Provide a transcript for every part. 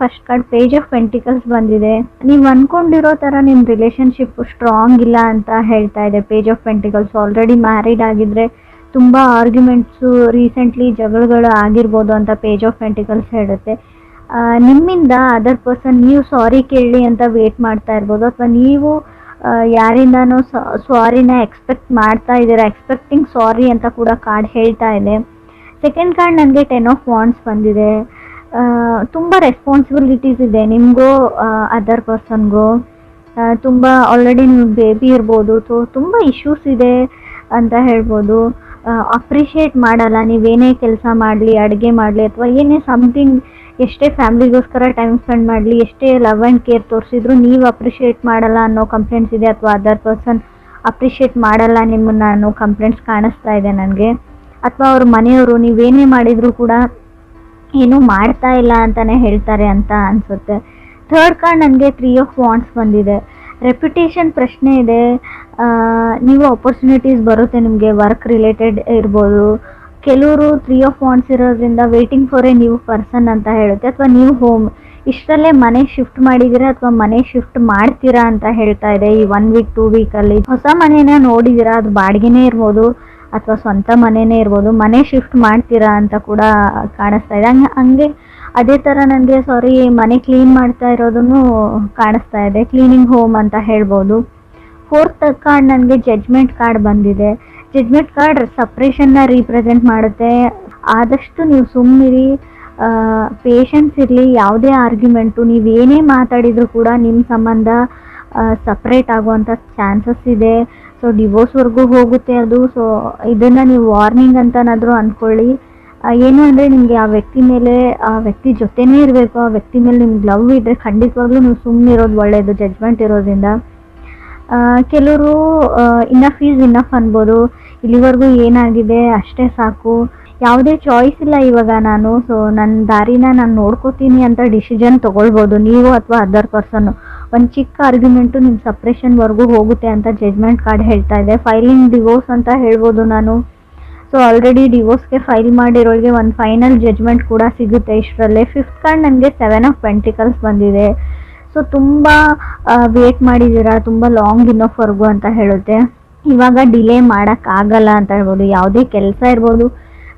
First card page of pentacles ಬಂದಿದೆ. ನೀವು ಅನ್ಕೊಂಡಿರೋ ಥರ ನಿಮ್ಮ ರಿಲೇಷನ್ಶಿಪ್ ಸ್ಟ್ರಾಂಗ್ ಇಲ್ಲ ಅಂತ ಹೇಳ್ತಾ ಇದೆ page of pentacles. Already married ಆಗಿದ್ರೆ ತುಂಬ ಆರ್ಗ್ಯುಮೆಂಟ್ಸು, ರೀಸೆಂಟ್ಲಿ ಜಗಳಗಳು ಆಗಿರ್ಬೋದು ಅಂತ ಪೇಜ್ ಆಫ್ ಪೆಂಟಿಕಲ್ಸ್ ಹೇಳುತ್ತೆ. ನಿಮ್ಮಿಂದ ಅದರ್ ಪರ್ಸನ್ ನೀವು ಸಾರಿ ಕೇಳಿ ಅಂತ ವೇಟ್ ಮಾಡ್ತಾ ಇರ್ಬೋದು, ಅಥವಾ ನೀವು ಯಾರಿಂದನೂ ಸಾರಿನ ಎಕ್ಸ್ಪೆಕ್ಟ್ ಮಾಡ್ತಾ ಇದ್ದೀರಾ, ಎಕ್ಸ್ಪೆಕ್ಟಿಂಗ್ ಸಾರಿ ಅಂತ ಕೂಡ ಕಾರ್ಡ್ ಹೇಳ್ತಾ ಇದೆ. ಸೆಕೆಂಡ್ ಕಾರ್ಡ್ ನನಗೆ 10 ಆಫ್ ವಾಂಡ್ಸ್ ಬಂದಿದೆ. ತುಂಬ ರೆಸ್ಪಾನ್ಸಿಬಿಲಿಟೀಸ್ ಇದೆ ನಿಮಗೂ ಅದರ್ ಪರ್ಸನ್ಗೂ. ತುಂಬ ಆಲ್ರೆಡಿ ನೀವು ಬೇಬಿ ಇರ್ಬೋದು, ಸೊ ತುಂಬ ಇಶ್ಯೂಸ್ ಇದೆ ಅಂತ ಹೇಳ್ಬೋದು. ಅಪ್ರಿಷಿಯೇಟ್ ಮಾಡಲ್ಲ ನೀವೇನೇ ಕೆಲಸ ಮಾಡಲಿ, ಅಡುಗೆ ಮಾಡಲಿ ಅಥವಾ ಏನೇ ಸಮಥಿಂಗ್, ಎಷ್ಟೇ ಫ್ಯಾಮ್ಲಿಗೋಸ್ಕರ ಟೈಮ್ ಸ್ಪೆಂಡ್ ಮಾಡಲಿ, ಎಷ್ಟೇ ಲವ್ ಆ್ಯಂಡ್ ಕೇರ್ ತೋರಿಸಿದ್ರು ನೀವು ಅಪ್ರಿಷಿಯೇಟ್ ಮಾಡಲ್ಲ ಅನ್ನೋ ಕಂಪ್ಲೇಂಟ್ಸ್ ಇದೆ, ಅಥವಾ ಅದರ್ ಪರ್ಸನ್ ಅಪ್ರಿಷಿಯೇಟ್ ಮಾಡಲ್ಲ ನಿಮ್ಮನ್ನು ಅನ್ನೋ ಕಂಪ್ಲೇಂಟ್ಸ್ ಕಾಣಿಸ್ತಾ ಇದೆ ನನಗೆ. ಅಥವಾ ಅವ್ರ ಮನೆಯವರು ನೀವೇನೇ ಮಾಡಿದರೂ ಕೂಡ ಏನೂ ಮಾಡ್ತಾ ಇಲ್ಲ ಅಂತಲೇ ಹೇಳ್ತಾರೆ ಅಂತ ಅನಿಸುತ್ತೆ. ಥರ್ಡ್ ಕಾರ್ಡ್ ನನಗೆ 3 ಆಫ್ ವಾಂಡ್ಸ್ ಬಂದಿದೆ. ರೆಪ್ಯುಟೇಷನ್ ಪ್ರಶ್ನೆ ಇದೆ. ನೀವು ಆಪರ್ಚುನಿಟೀಸ್ ಬರುತ್ತೆ ನಿಮಗೆ, ವರ್ಕ್ ರಿಲೇಟೆಡ್ ಇರ್ಬೋದು. ಕೆಲವರು 3 ಆಫ್ ವಾಂಡ್ಸ್ ಇರೋದ್ರಿಂದ waiting for A new person ಅಂತ ಹೇಳುತ್ತೆ. ಅಥವಾ ನ್ಯೂ ಹೋಮ್, ಇಷ್ಟರಲ್ಲೇ ಮನೆ ಶಿಫ್ಟ್ ಮಾಡಿದ್ದೀರಾ ಅಥವಾ ಮನೆ ಶಿಫ್ಟ್ ಮಾಡ್ತೀರಾ ಅಂತ ಹೇಳ್ತಾ ಇದೆ. ಈ 1 ವೀಕ್ 2 ವೀಕಲ್ಲಿ ಹೊಸ ಮನೇನ ನೋಡಿದ್ದೀರಾ, ಅದು ಬಾಡಿಗೆನೇ ಇರ್ಬೋದು ಅಥವಾ ಸ್ವಂತ ಮನೆಯೇ ಇರ್ಬೋದು, ಮನೆ ಶಿಫ್ಟ್ ಮಾಡ್ತೀರಾ ಅಂತ ಕೂಡ ಕಾಣಿಸ್ತಾ ಇದೆ. ಹಂಗೆ ಅದೇ ಥರ ನನಗೆ ಮನೆ ಕ್ಲೀನ್ ಮಾಡ್ತಾ ಇರೋದನ್ನು ಕಾಣಿಸ್ತಾ ಇದೆ, ಕ್ಲೀನಿಂಗ್ ಹೋಮ್ ಅಂತ ಹೇಳ್ಬೋದು. ಫೋರ್ತ್ ಕಾರ್ಡ್ ನನಗೆ ಜಡ್ಜ್ಮೆಂಟ್ ಕಾರ್ಡ್ ಬಂದಿದೆ. ಜಡ್ಜ್ಮೆಂಟ್ ಕಾರ್ಡ್ ಸಪ್ರೇಷನ್ನ ರೀಪ್ರೆಸೆಂಟ್ ಮಾಡುತ್ತೆ. ಆದಷ್ಟು ನೀವು ಸುಮ್ಮನಿರಿ, ಪೇಷನ್ಸ್ ಇರಲಿ. ಯಾವುದೇ ಆರ್ಗ್ಯುಮೆಂಟು ನೀವೇನೇ ಮಾತಾಡಿದರೂ ಕೂಡ ನಿಮ್ಮ ಸಂಬಂಧ ಸಪ್ರೇಟ್ ಆಗುವಂಥ ಚಾನ್ಸಸ್ ಇದೆ. ಸೊ ಡಿವೋರ್ಸ್ವರೆಗೂ ಹೋಗುತ್ತೆ ಅದು. ಸೊ ಇದನ್ನು ನೀವು ವಾರ್ನಿಂಗ್ ಅಂತನಾದರೂ ಅಂದ್ಕೊಳ್ಳಿ. ಏನು ಅಂದರೆ ನಿಮಗೆ ಆ ವ್ಯಕ್ತಿ ಮೇಲೆ, ಆ ವ್ಯಕ್ತಿ ಜೊತೆನೇ ಇರಬೇಕು, ಆ ವ್ಯಕ್ತಿ ಮೇಲೆ ನಿಮ್ಗೆ ಲವ್ ಇದ್ದರೆ ಖಂಡಿತವಾಗ್ಲೂ ನೀವು ಸುಮ್ಮನೆ ಇರೋದು ಒಳ್ಳೆಯದು ಜಡ್ಜ್ಮೆಂಟ್ ಇರೋದ್ರಿಂದ. ಕೆಲವರು ಇನಫ್ ಈಸ್ ಇನಫ್ ಅನ್ಬೋದು, ಇಲ್ಲಿವರೆಗೂ ಏನಾಗಿದೆ ಅಷ್ಟೇ ಸಾಕು, ಯಾವುದೇ ಚಾಯ್ಸ್ ಇಲ್ಲ ಇವಾಗ ನಾನು, ಸೊ ನನ್ನ ದಾರಿನ ನಾನು ನೋಡ್ಕೋತೀನಿ ಅಂತ ಡಿಸಿಷನ್ ತೊಗೊಳ್ಬೋದು ನೀವು ಅಥವಾ ಅದರ್ ಪರ್ಸನ್ನು. ಒಂದು ಚಿಕ್ಕ ಆರ್ಗ್ಯುಮೆಂಟು ನಿಮ್ಮ ಸಪ್ರೇಷನ್ವರೆಗೂ ಹೋಗುತ್ತೆ ಅಂತ ಜಡ್ಜ್ಮೆಂಟ್ ಕಾರ್ಡ್ ಹೇಳ್ತಾ ಇದೆ. ಫೈಲಿಂಗ್ ಡಿವೋರ್ಸ್ ಅಂತ ಹೇಳ್ಬೋದು ನಾನು. ಸೊ ಆಲ್ರೆಡಿ ಡಿವೋರ್ಸ್ಗೆ ಫೈಲ್ ಮಾಡಿರೋರಿಗೆ ಒಂದು ಫೈನಲ್ ಜಡ್ಜ್ಮೆಂಟ್ ಕೂಡ ಸಿಗುತ್ತೆ ಇಷ್ಟರಲ್ಲೇ. ಫಿಫ್ತ್ ಕಾರ್ಡ್ ನನಗೆ 7 ಆಫ್ ಪೆಂಟಿಕಲ್ಸ್ ಬಂದಿದೆ. ಸೊ ತುಂಬ ವೇಟ್ ಮಾಡಿದ್ದೀರಾ, ತುಂಬ ಲಾಂಗ್ ಇನ್ನೋಫ್ವರೆಗೂ ಅಂತ ಹೇಳುತ್ತೆ. ಇವಾಗ ಡಿಲೇ ಮಾಡೋಕ್ಕಾಗಲ್ಲ ಅಂತ ಹೇಳ್ಬೋದು. ಯಾವುದೇ ಕೆಲಸ ಇರ್ಬೋದು,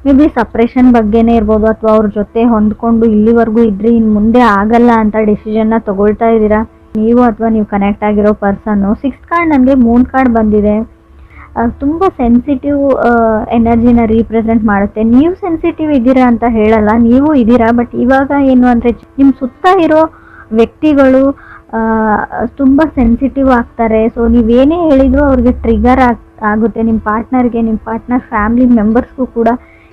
ಮೇ ಬಿ ಸಪ್ರೇಷನ್ ಬಗ್ಗೆನೇ ಇರ್ಬೋದು, ಅಥವಾ ಅವ್ರ ಜೊತೆ ಹೊಂದ್ಕೊಂಡು ಇಲ್ಲಿವರೆಗೂ ಇದ್ರಿ, ಇನ್ನು ಮುಂದೆ ಆಗಲ್ಲ ಅಂತ ಡಿಸಿಷನ್ನ ತೊಗೊಳ್ತಾ ಇದ್ದೀರಾ ನೀವು ಅಥವಾ ನೀವು ಕನೆಕ್ಟ್ ಆಗಿರೋ ಪರ್ಸನ್ನು. ಸಿಕ್ಸ್ತ್ ಕಾರ್ಡ್ ನನಗೆ ಮೂನ್ ಕಾರ್ಡ್ ಬಂದಿದೆ. ತುಂಬ ಸೆನ್ಸಿಟಿವ್ ಎನರ್ಜಿನ ರೀಪ್ರೆಸೆಂಟ್ ಮಾಡುತ್ತೆ. ನೀವು ಸೆನ್ಸಿಟಿವ್ ಇದ್ದೀರಾ ಅಂತ ಹೇಳಲ್ಲ, ನೀವು ಇದ್ದೀರಾ. ಬಟ್ ಇವಾಗ ಏನು ಅಂದರೆ ನಿಮ್ಮ ಸುತ್ತ ಇರೋ ವ್ಯಕ್ತಿಗಳು ತುಂಬ ಸೆನ್ಸಿಟಿವ್ ಆಗ್ತಾರೆ. ಸೊ ನೀವೇನೇ ಹೇಳಿದರೂ ಅವ್ರಿಗೆ ಟ್ರಿಗರ್ ಆಗುತ್ತೆ. ನಿಮ್ಮ ಪಾರ್ಟ್ನರ್ಗೆ, ನಿಮ್ಮ ಪಾರ್ಟ್ನರ್ ಫ್ಯಾಮಿಲಿ ಮೆಂಬರ್ಸ್ಗೂ ಕೂಡ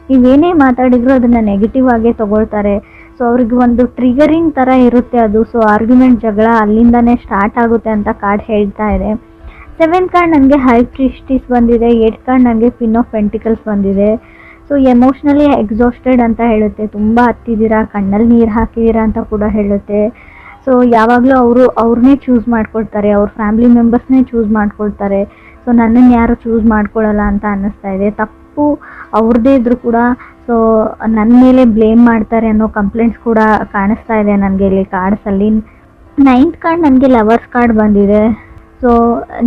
ನೀವೇನೇ ಮಾತಾಡಿದ್ರು ಅದನ್ನು ನೆಗೆಟಿವ್ ಆಗೇ ತೊಗೊಳ್ತಾರೆ. ಸೊ ಅವ್ರಿಗೆ ಒಂದು ಟ್ರಿಗರಿಂಗ್ ಥರ ಇರುತ್ತೆ ಅದು. ಸೊ ಆರ್ಗ್ಯುಮೆಂಟ್, ಜಗಳ ಅಲ್ಲಿಂದನೇ ಸ್ಟಾರ್ಟ್ ಆಗುತ್ತೆ ಅಂತ ಕಾರ್ಡ್ ಹೇಳ್ತಾ ಇದೆ. 7th ಕಾರ್ಡ್ ನನಗೆ ಹೈ ಪ್ರೀಸ್ಟಿಸ್ ಬಂದಿದೆ. 8th ಕಾರ್ಡ್ ನನಗೆ ಕ್ವೀನ್ ಆಫ್ ಪೆಂಟಿಕಲ್ಸ್ ಬಂದಿದೆ. ಸೊ ಎಮೋಷ್ನಲಿ ಎಕ್ಸಾಸ್ಟೆಡ್ ಅಂತ ಹೇಳುತ್ತೆ. ತುಂಬ ಹತ್ತಿದ್ದೀರಾ, ಕಣ್ಣಲ್ಲಿ ನೀರು ಹಾಕಿದ್ದೀರಾ ಅಂತ ಕೂಡ ಹೇಳುತ್ತೆ. ಸೊ ಯಾವಾಗಲೂ ಅವ್ರನ್ನೇ ಚೂಸ್ ಮಾಡ್ಕೊಳ್ತಾರೆ, ಅವ್ರ ಫ್ಯಾಮಿಲಿ ಮೆಂಬರ್ಸ್ನೇ ಚೂಸ್ ಮಾಡ್ಕೊಳ್ತಾರೆ. ಸೊ ನನ್ನನ್ನು ಯಾರು ಚೂಸ್ ಮಾಡ್ಕೊಳ್ಳಲ್ಲ ಅಂತ ಅನ್ನಿಸ್ತಾ ಇದೆ. ತಪ್ಪು ಅವ್ರದ್ದೇ ಇದ್ರೂ ಕೂಡ ಸೊ ನನ್ನ ಮೇಲೆ ಬ್ಲೇಮ್ ಮಾಡ್ತಾರೆ ಅನ್ನೋ ಕಂಪ್ಲೇಂಟ್ಸ್ ಕೂಡ ಕಾಣಿಸ್ತಾ ಇದೆ ನನಗೆ ಇಲ್ಲಿ ಕಾರ್ಡ್ಸಲ್ಲಿ. 9th ಕಾರ್ಡ್ ನನಗೆ ಲವರ್ಸ್ ಕಾರ್ಡ್ ಬಂದಿದೆ. ಸೊ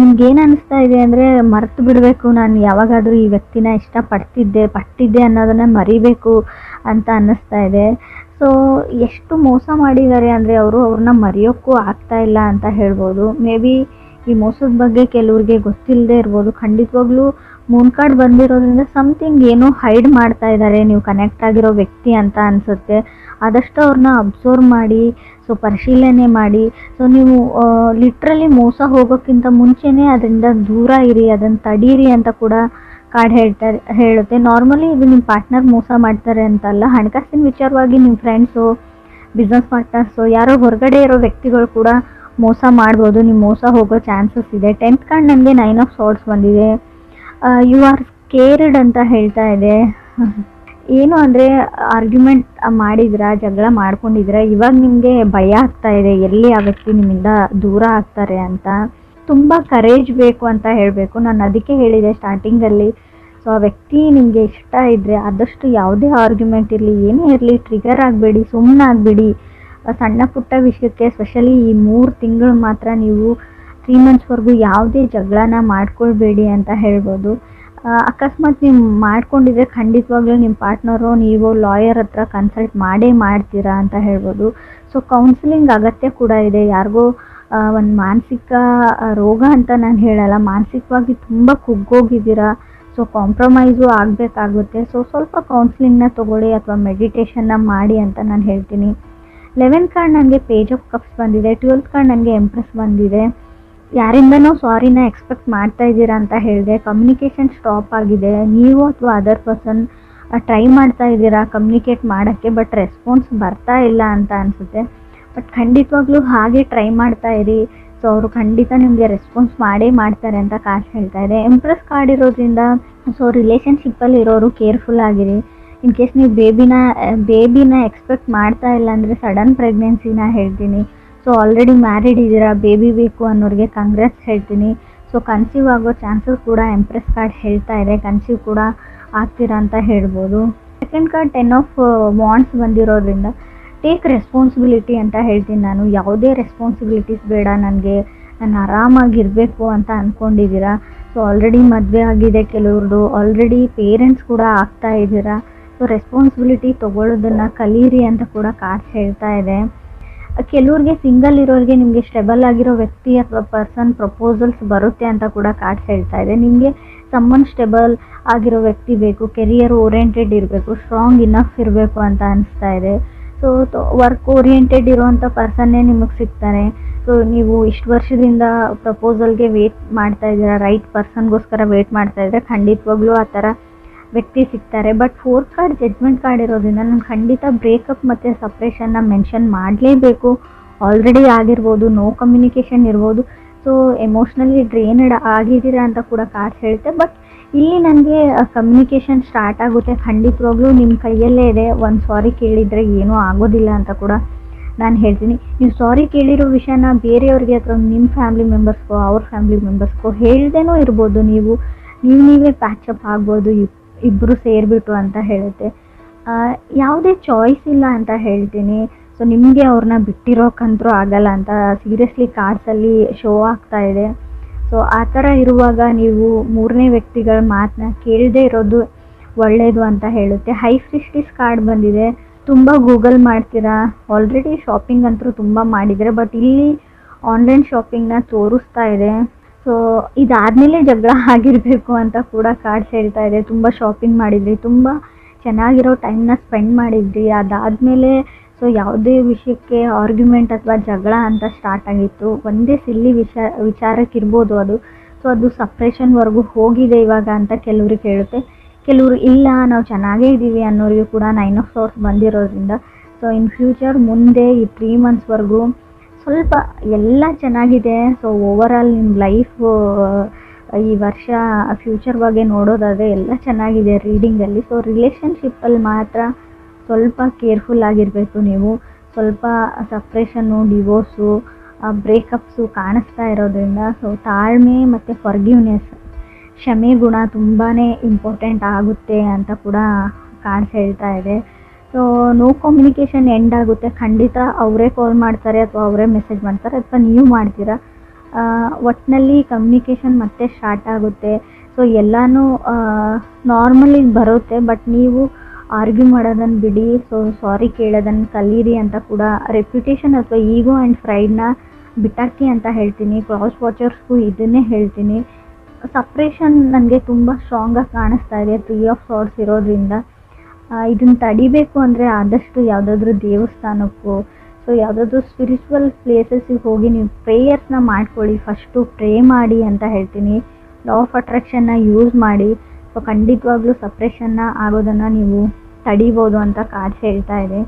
ನಿಮ್ಗೇನು ಅನ್ನಿಸ್ತಾ ಇದೆ ಅಂದರೆ ಮರೆತು ಬಿಡಬೇಕು, ನಾನು ಯಾವಾಗಾದರೂ ಈ ವ್ಯಕ್ತಿನ ಪಟ್ಟಿದ್ದೆ ಅನ್ನೋದನ್ನು ಮರಿಬೇಕು ಅಂತ ಅನ್ನಿಸ್ತಾ ಇದೆ. ಸೊ ಎಷ್ಟು ಮೋಸ ಮಾಡಿದ್ದಾರೆ ಅಂದರೆ ಅವ್ರನ್ನ ಮರೆಯೋಕ್ಕೂ ಆಗ್ತಾ ಇಲ್ಲ ಅಂತ ಹೇಳ್ಬೋದು. ಮೇ ಬಿ ಈ ಮೋಸದ ಬಗ್ಗೆ ಕೆಲವ್ರಿಗೆ ಗೊತ್ತಿಲ್ಲದೆ ಇರ್ಬೋದು. ಖಂಡಿತವಾಗ್ಲೂ ಮೂನ್ ಕಾರ್ಡ್ ಬಂದಿರೋದ್ರಿಂದ ಸಮಥಿಂಗ್ ಏನೋ ಹೈಡ್ ಮಾಡ್ತಾ ಇದ್ದಾರೆ ನೀವು ಕನೆಕ್ಟ್ ಆಗಿರೋ ವ್ಯಕ್ತಿ ಅಂತ ಅನಿಸುತ್ತೆ. ಆದಷ್ಟು ಅವ್ರನ್ನ ಅಬ್ಸರ್ವ್ ಮಾಡಿ, ಸೊ ಪರಿಶೀಲನೆ ಮಾಡಿ. ಸೊ ನೀವು ಲಿಟ್ರಲಿ ಮೋಸ ಹೋಗೋಕ್ಕಿಂತ ಮುಂಚೆನೇ ಅದರಿಂದ ದೂರ ಇರಿ, ಅದನ್ನು ತಡೀರಿ ಅಂತ ಕೂಡ ಕಾರ್ಡ್ ಹೇಳುತ್ತೆ. ನಾರ್ಮಲಿ ಇದು ನಿಮ್ಮ ಪಾರ್ಟ್ನರ್ ಮೋಸ ಮಾಡ್ತಾರೆ ಅಂತಲ್ಲ, ಹಣಕಾಸಿನ ವಿಚಾರವಾಗಿ ನಿಮ್ಮ ಫ್ರೆಂಡ್ಸು, ಬಿಸ್ನೆಸ್ ಪಾರ್ಟ್ನರ್ಸು, ಯಾರೋ ಹೊರಗಡೆ ಇರೋ ವ್ಯಕ್ತಿಗಳು ಕೂಡ ಮೋಸ ಮಾಡ್ಬೋದು. ನೀವು ಮೋಸ ಹೋಗೋ ಚಾನ್ಸಸ್ ಇದೆ. 10th ಕಾರ್ಡ್ ನನಗೆ 9 ಆಫ್ ಸಾರ್ಡ್ಸ್ ಬಂದಿದೆ. ಯು ಆರ್ ಸ್ಕೇರ್ಡ್ ಅಂತ ಹೇಳ್ತಾ ಇದೆ. ಏನು ಅಂದರೆ ಆರ್ಗ್ಯುಮೆಂಟ್ ಮಾಡಿದ್ರಾ, ಜಗಳ ಮಾಡ್ಕೊಂಡಿದ್ದೀರಾ, ಇವಾಗ ನಿಮಗೆ ಭಯ ಆಗ್ತಾ ಇದೆ ಎಲ್ಲಿ ಆ ವ್ಯಕ್ತಿ ನಿಮ್ಮಿಂದ ದೂರ ಆಗ್ತಾರೆ ಅಂತ. ತುಂಬ ಕರೇಜ್ ಬೇಕು ಅಂತ ಹೇಳಬೇಕು. ನಾನು ಅದಕ್ಕೆ ಹೇಳಿದೆ ಸ್ಟಾರ್ಟಿಂಗಲ್ಲಿ. ಸೊ ಆ ವ್ಯಕ್ತಿ ನಿಮಗೆ ಇಷ್ಟ ಇದ್ದರೆ ಆದಷ್ಟು ಯಾವುದೇ ಆರ್ಗ್ಯುಮೆಂಟ್ ಇರಲಿ, ಏನೇ ಇರಲಿ, ಟ್ರಿಗರ್ ಆಗಬೇಡಿ, ಸುಮ್ಮನೆ ಆಗಬೇಡಿ. ಸಣ್ಣ ಪುಟ್ಟ ವಿಷಯಕ್ಕೆ ಸ್ಪೆಷಲಿ ಈ 3 ತಿಂಗಳು ಮಾತ್ರ ನೀವು 3 ಮಂತ್ಸ್ವರೆಗೂ ಯಾವುದೇ ಜಗಳನ ಮಾಡ್ಕೊಳ್ಬೇಡಿ ಅಂತ ಹೇಳ್ಬೋದು. ಅಕಸ್ಮಾತ್ ನೀವು ಮಾಡ್ಕೊಂಡಿದ್ರೆ ಖಂಡಿತವಾಗ್ಲೂ ನಿಮ್ಮ ಪಾರ್ಟ್ನರು ನೀವು ಲಾಯರ್ ಹತ್ರ ಕನ್ಸಲ್ಟ್ ಮಾಡೇ ಮಾಡ್ತೀರಾ ಅಂತ ಹೇಳ್ಬೋದು. ಸೊ ಕೌನ್ಸಿಲಿಂಗ್ ಅಗತ್ಯ ಕೂಡ ಇದೆ. ಯಾರಿಗೋ ಒಂದು ಮಾನಸಿಕ ರೋಗ ಅಂತ ನಾನು ಹೇಳಲ್ಲ, ಮಾನಸಿಕವಾಗಿ ತುಂಬ ಕುಗ್ಗೋಗಿದ್ದೀರಾ, ಸೊ ಕಾಂಪ್ರಮೈಸು ಆಗಬೇಕಾಗುತ್ತೆ. ಸೊ ಸ್ವಲ್ಪ ಕೌನ್ಸಿಲಿಂಗ್ನ ತೊಗೊಳ್ಳಿ ಅಥವಾ ಮೆಡಿಟೇಷನ್ನ ಮಾಡಿ ಅಂತ ನಾನು ಹೇಳ್ತೀನಿ. 11th ಕಾರ್ಡ್ ನನಗೆ ಪೇಜ್ ಆಫ್ ಕಪ್ಸ್ ಬಂದಿದೆ. 12th ಕಾರ್ಡ್ ನನಗೆ ಎಂಪ್ರೆಸ್ ಬಂದಿದೆ. ಯಾರಿಂದನೋ ಸಾರಿನ ಎಕ್ಸ್ಪೆಕ್ಟ್ ಮಾಡ್ತಾ ಇದ್ದೀರಾ ಅಂತ ಹೇಳಿದೆ. ಕಮ್ಯುನಿಕೇಷನ್ ಸ್ಟಾಪ್ ಆಗಿದೆ. ನೀವು ಅಥವಾ ಅದರ್ ಪರ್ಸನ್ ಟ್ರೈ ಮಾಡ್ತಾ ಇದ್ದೀರಾ ಕಮ್ಯುನಿಕೇಟ್ ಮಾಡೋಕ್ಕೆ, ಬಟ್ ರೆಸ್ಪಾನ್ಸ್ ಬರ್ತಾ ಇಲ್ಲ ಅಂತ ಅನಿಸುತ್ತೆ. ಬಟ್ ಖಂಡಿತವಾಗ್ಲೂ ಹಾಗೆ ಟ್ರೈ ಮಾಡ್ತಾ ಇರಿ. ಸೊ ಅವರು ಖಂಡಿತ ನಿಮಗೆ ರೆಸ್ಪಾನ್ಸ್ ಮಾಡೇ ಮಾಡ್ತಾರೆ ಅಂತ ಕಾರ್ಡ್ ಹೇಳ್ತಾ ಇದೆ. ಎಂಪ್ರೆಸ್ ಕಾರ್ಡ್ ಇರೋದ್ರಿಂದ ಸೊ ರಿಲೇಷನ್ಶಿಪ್ಪಲ್ಲಿ ಇರೋರು ಕೇರ್ಫುಲ್ ಆಗಿರಿ. ಇನ್ ಕೇಸ್ ನೀವು ಬೇಬಿನ ಎಕ್ಸ್ಪೆಕ್ಟ್ ಮಾಡ್ತಾ ಇಲ್ಲ ಅಂದರೆ ಸಡನ್ ಪ್ರೆಗ್ನೆನ್ಸಿನ ಹೇಳ್ತೀನಿ. ಸೊ ಆಲ್ರೆಡಿ ಮ್ಯಾರಿಡ್ ಇದ್ದೀರಾ, ಬೇಬಿ ಬೇಕು ಅನ್ನೋರಿಗೆ ಕಂಗ್ರಾಟ್ಸ್ ಹೇಳ್ತೀನಿ. ಸೊ ಕನ್ಸೀವ್ ಆಗೋ ಚಾನ್ಸಸ್ ಕೂಡ ಎಂಪ್ರೆಸ್ ಕಾರ್ಡ್ ಹೇಳ್ತಾ ಇದೆ, ಕನ್ಸೀವ್ ಕೂಡ ಆಗ್ತೀರಾ ಅಂತ ಹೇಳ್ಬೋದು. ಸೆಕೆಂಡ್ ಕಾರ್ಡ್ 10 ಆಫ್ ವಾಂಡ್ಸ್ ಬಂದಿರೋದ್ರಿಂದ ಟೇಕ್ ರೆಸ್ಪಾನ್ಸಿಬಿಲಿಟಿ ಅಂತ ಹೇಳ್ತೀನಿ ನಾನು. ಯಾವುದೇ ರೆಸ್ಪಾನ್ಸಿಬಿಲಿಟೀಸ್ ಬೇಡ ನನಗೆ, ನಾನು ಆರಾಮಾಗಿರಬೇಕು ಅಂತ ಅಂದ್ಕೊಂಡಿದ್ದೀರಾ. ಸೊ ಆಲ್ರೆಡಿ ಮದುವೆ ಆಗಿದೆ ಕೆಲವ್ರದ್ದು, ಆಲ್ರೆಡಿ ಪೇರೆಂಟ್ಸ್ ಕೂಡ ಆಗ್ತಾ ಇದ್ದೀರಾ. ಸೊ ರೆಸ್ಪಾನ್ಸಿಬಿಲಿಟಿ ತೊಗೊಳ್ಳೋದನ್ನು ಕಲೀರಿ ಅಂತ ಕೂಡ ಕಾರ್ಡ್ ಹೇಳ್ತಾ ಇದೆ. ಕೆಲವ್ರಿಗೆ ಸಿಂಗಲ್ ಇರೋರಿಗೆ ನಿಮಗೆ ಸ್ಟೆಬಲ್ ಆಗಿರೋ ವ್ಯಕ್ತಿ ಅಥವಾ ಪರ್ಸನ್ ಪ್ರಪೋಸಲ್ಸ್ ಬರುತ್ತೆ ಅಂತ ಕೂಡ ಕಾರ್ಡ್ ಹೇಳ್ತಾ ಇದೆ. ನಿಮಗೆ ಸಮ್ಮನ್ ಸ್ಟೆಬಲ್ ಆಗಿರೋ ವ್ಯಕ್ತಿ ಬೇಕು, ಕೆರಿಯರ್ ಓರಿಯೆಂಟೆಡ್ ಇರಬೇಕು, ಸ್ಟ್ರಾಂಗ್ ಇನಫ್ ಇರಬೇಕು ಅಂತ ಅನಿಸ್ತಾ ಇದೆ. ಸೊ ವರ್ಕ್ ಓರಿಯೆಂಟೆಡ್ ಇರೋವಂಥ ಪರ್ಸನ್ನೇ ನಿಮಗೆ ಸಿಗ್ತಾರೆ. ಸೊ ನೀವು ಇಷ್ಟು ವರ್ಷದಿಂದ ಪ್ರಪೋಸಲ್ಗೆ ವೇಟ್ ಮಾಡ್ತಾ ಇದ್ದೀರಾ, ರೈಟ್ ಪರ್ಸನ್ಗೋಸ್ಕರ ವೇಟ್ ಮಾಡ್ತಾ ಇದ್ದರೆ ಖಂಡಿತವಾಗ್ಲೂ ಆ ಥರ ವ್ಯಕ್ತಿ ಸಿಗ್ತಾರೆ. But 4th card judgment card ಇರೋದ್ರಿಂದ ನಾನು ಖಂಡಿತ ಬ್ರೇಕಪ್ ಮತ್ತು ಸಪ್ರೇಷನ್ನ ಮೆನ್ಷನ್ ಮಾಡಲೇಬೇಕು. ಆಲ್ರೆಡಿ ಆಗಿರ್ಬೋದು, ನೋ ಕಮ್ಯುನಿಕೇಷನ್ ಇರ್ಬೋದು. ಸೊ ಎಮೋಷ್ನಲಿ ಡ್ರೈನ್ಡ್ ಆಗಿದ್ದೀರಾ ಅಂತ ಕೂಡ ಕಾರ್ಡ್ ಹೇಳುತ್ತೆ. ಬಟ್ ಇಲ್ಲಿ ನನಗೆ ಕಮ್ಯುನಿಕೇಷನ್ ಸ್ಟಾರ್ಟ್ ಆಗುತ್ತೆ. ಖಂಡಿತವಾಗ್ಲೂ ನಿಮ್ಮ ಕೈಯಲ್ಲೇ ಇದೆ. ಒಂದು ಸಾರಿ ಕೇಳಿದರೆ ಏನೂ ಆಗೋದಿಲ್ಲ ಅಂತ ಕೂಡ ನಾನು ಹೇಳ್ತೀನಿ. ನೀವು ಸಾರಿ ಕೇಳಿರೋ ವಿಷಯನ ಬೇರೆಯವ್ರಿಗೆ ಅಥವಾ ನಿಮ್ಮ ಫ್ಯಾಮಿಲಿ ಮೆಂಬರ್ಸ್ಗೋ ಅವ್ರ ಫ್ಯಾಮಿಲಿ ಮೆಂಬರ್ಸ್ಗೋ ಹೇಳ್ದೇನೋ ಇರ್ಬೋದು. ನೀವೇ ಪ್ಯಾಚಪ್ ಆಗ್ಬೋದು ಇಬ್ಬರು ಸೇರಿಬಿಟ್ಟು ಅಂತ ಹೇಳುತ್ತೆ. ಯಾವುದೇ ಚಾಯ್ಸ್ ಇಲ್ಲ ಅಂತ ಹೇಳ್ತೀನಿ. ಸೊ ನಿಮಗೆ ಅವ್ರನ್ನ ಬಿಟ್ಟಿರೋಕ್ಕಂತೂ ಆಗಲ್ಲ ಅಂತ ಸೀರಿಯಸ್ಲಿ ಕಾರ್ಡ್ಸಲ್ಲಿ ಶೋ ಆಗ್ತಾ ಇದೆ. ಸೊ ಆ ಥರ ಇರುವಾಗ ನೀವು 3ನೇ ವ್ಯಕ್ತಿಗಳ ಮಾತನ್ನ ಕೇಳದೇ ಇರೋದು ಒಳ್ಳೆಯದು ಅಂತ ಹೇಳುತ್ತೆ. ಹೈ ಪ್ರಿಸ್ಟೆಸ್ ಕಾರ್ಡ್ ಬಂದಿದೆ. ತುಂಬ ಗೂಗಲ್ ಮಾಡ್ತೀರಾ, ಆಲ್ರೆಡಿ ಶಾಪಿಂಗ್ ಅಂತೂ ತುಂಬ ಮಾಡಿದರೆ, ಬಟ್ ಇಲ್ಲಿ ಆನ್ಲೈನ್ ಶಾಪಿಂಗ್ನ ತೋರಿಸ್ತಾ ಇದೆ. ಸೊ ಇದಾದಮೇಲೆ ಜಗಳ ಆಗಿರಬೇಕು ಅಂತ ಕೂಡ ಕಾರ್ಡ್ಸ್ ಹೇಳ್ತಾ ಇದೆ. ತುಂಬ ಶಾಪಿಂಗ್ ಮಾಡಿದ್ರಿ, ತುಂಬ ಚೆನ್ನಾಗಿರೋ ಟೈಮ್ನ ಸ್ಪೆಂಡ್ ಮಾಡಿದ್ರಿ, ಅದಾದಮೇಲೆ ಸೊ ಯಾವುದೇ ವಿಷಯಕ್ಕೆ ಆರ್ಗ್ಯುಮೆಂಟ್ ಅಥವಾ ಜಗಳ ಅಂತ ಸ್ಟಾರ್ಟ್ ಆಗಿತ್ತು. ಒಂದೇ ಸಿಲ್ಲಿ ವಿಚಾರಕ್ಕಿರ್ಬೋದು ಅದು. ಸೊ ಅದು ಸಪ್ರೇಷನ್ವರೆಗೂ ಹೋಗಿದೆ ಇವಾಗ ಅಂತ ಕೆಲವ್ರಿಗೆ ಹೇಳುತ್ತೆ. ಕೆಲವರು ಇಲ್ಲ ನಾವು ಚೆನ್ನಾಗೇ ಇದ್ದೀವಿ ಅನ್ನೋರಿಗೆ ಕೂಡ 9 ಆಫ್ ಸೋರ್ಸ್ ಬಂದಿರೋದ್ರಿಂದ ಸೊ ಇನ್ ಫ್ಯೂಚರ್ ಮುಂದೆ ಈ 3 ಮಂತ್ಸ್ವರೆಗೂ ಸ್ವಲ್ಪ ಎಲ್ಲ ಚೆನ್ನಾಗಿದೆ. ಸೊ ಓವರಾಲ್ ನಿಮ್ಮ ಲೈಫು ಈ ವರ್ಷ ಫ್ಯೂಚರ್ ಬಗ್ಗೆ ನೋಡೋದಾದರೆ ಎಲ್ಲ ಚೆನ್ನಾಗಿದೆ ರೀಡಿಂಗಲ್ಲಿ. ಸೊ ರಿಲೇಷನ್ಶಿಪ್ಪಲ್ಲಿ ಮಾತ್ರ ಸ್ವಲ್ಪ ಕೇರ್ಫುಲ್ ಆಗಿರಬೇಕು ನೀವು. ಸ್ವಲ್ಪ ಸಪ್ರೇಷನ್ನು, ಡಿವೋರ್ಸು, ಬ್ರೇಕಪ್ಸು ಕಾಣಿಸ್ತಾ ಇರೋದ್ರಿಂದ ಸೊ ತಾಳ್ಮೆ ಮತ್ತು ಫರ್ಗಿವ್ನೆಸ್, ಕ್ಷಮೆ ಗುಣ ತುಂಬಾ ಇಂಪಾರ್ಟೆಂಟ್ ಆಗುತ್ತೆ ಅಂತ ಕೂಡ ಕಾರ್ಡ್ಸ್ ಹೇಳ್ತಾ ಇದೆ. ಸೊ ನೋ ಕಮ್ಯುನಿಕೇಷನ್ ಎಂಡ್ ಆಗುತ್ತೆ. ಖಂಡಿತ ಅವರೇ ಕಾಲ್ ಮಾಡ್ತಾರೆ ಅಥವಾ ಅವರೇ ಮೆಸೇಜ್ ಮಾಡ್ತಾರೆ ಅಥವಾ ನೀವು ಮಾಡ್ತೀರಾ. ಒಟ್ಟಿನಲ್ಲಿ ಕಮ್ಯುನಿಕೇಷನ್ ಮತ್ತೆ ಸ್ಟಾರ್ಟ್ ಆಗುತ್ತೆ. ಸೊ ಎಲ್ಲನೂ ನಾರ್ಮಲಿ ಬರುತ್ತೆ. ಬಟ್ ನೀವು ಆರ್ಗ್ಯೂ ಮಾಡೋದನ್ನು ಬಿಡಿ. ಸೊ ಸಾರಿ ಕೇಳೋದನ್ನು ಕಲೀರಿ ಅಂತ ಕೂಡ ರೆಪ್ಯುಟೇಷನ್ ಅಥವಾ ಈಗೋ ಆ್ಯಂಡ್ ಪ್ರೈಡ್ನ ಬಿಟ್ಟಾಕಿ ಅಂತ ಹೇಳ್ತೀನಿ. ಕ್ರಾಸ್ ವಾಚರ್ಸ್ಗೂ ಇದನ್ನೇ ಹೇಳ್ತೀನಿ. ಸಪ್ರೇಷನ್ ನನಗೆ ತುಂಬ ಸ್ಟ್ರಾಂಗಾಗಿ ಕಾಣಿಸ್ತಾ ಇದೆ 3 ಆಫ್ ಸಾರ್ಟ್ಸ್ ಇರೋದ್ರಿಂದ. ಇದನ್ನು ತಡಿಬೇಕು ಅಂದರೆ ಆದಷ್ಟು ಯಾವುದಾದ್ರೂ ದೇವಸ್ಥಾನಕ್ಕೋ ಸೊ ಯಾವುದಾದ್ರೂ ಸ್ಪಿರಿಚುವಲ್ ಪ್ಲೇಸಸ್ಸಿಗೆ ಹೋಗಿ ನೀವು ಪ್ರೇಯರ್ಸ್ನ ಮಾಡ್ಕೊಳ್ಳಿ. ಫಸ್ಟು ಪ್ರೇ ಮಾಡಿ ಅಂತ ಹೇಳ್ತೀನಿ. ಲಾ ಆಫ್ ಅಟ್ರಾಕ್ಷನ್ನ ಯೂಸ್ ಮಾಡಿ. ಸೊ ಖಂಡಿತವಾಗ್ಲೂ ಸಪ್ರೇಷನ್ನ ಆಗೋದನ್ನು ನೀವು ತಡಿಬೋದು ಅಂತ ಕಾರ್ಡ್ಸ್ ಹೇಳ್ತಾ ಇದೆ.